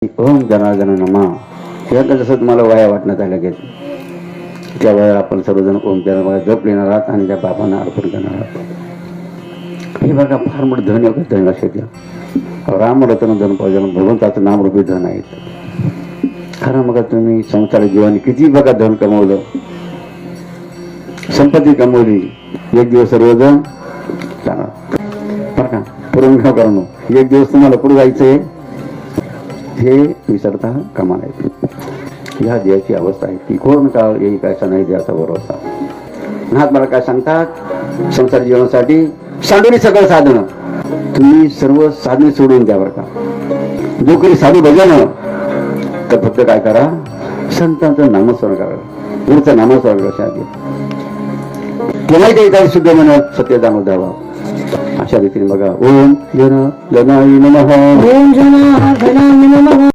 ओम जनार्दन नमा. यात जसं तुम्हाला वया वाटण्यात आल्या गेलं त्या वयाला आपण सर्वजण ओम जनार्दन जप लिहिणार आहात आणि त्या बाबांना अर्पण करणार आहात. हे बघा फार मोठं धन आहे धन लक्षात घ्या. राम रतन धन पाहिजे भगवंताचं नाम रूपी धन आहे. खरं मग तुम्ही संसार जीवाने किती बघा धन कमवलं, संपत्ती कमवली, एक दिवस सर्वजण जाणार बरं का. पुरंगाव करणं एक दिवस तुम्हाला पुढे जायचंय हे विसरता कामा नये. ह्या देहाची अवस्था आहे ती कोण काळ येईल कायचा नाही द्याचा भरोसा. महात्मा काय सांगतात, संसार जीवनासाठी सांडून सगळं साधन तुम्ही सर्व साधने सोडून द्या बरं का. जो काही साधू भजन तर फक्त काय करा, संतांचं नामस्मरण करा, पुढचं नामस्मरण लक्षात घ्या. केव्हाही काही शुद्ध म्हणत सत्य जाणून द्यावा. अशा रीतीने बघा. ओम जनार्दनाय नमः. ओम जनार्दनाय नमः.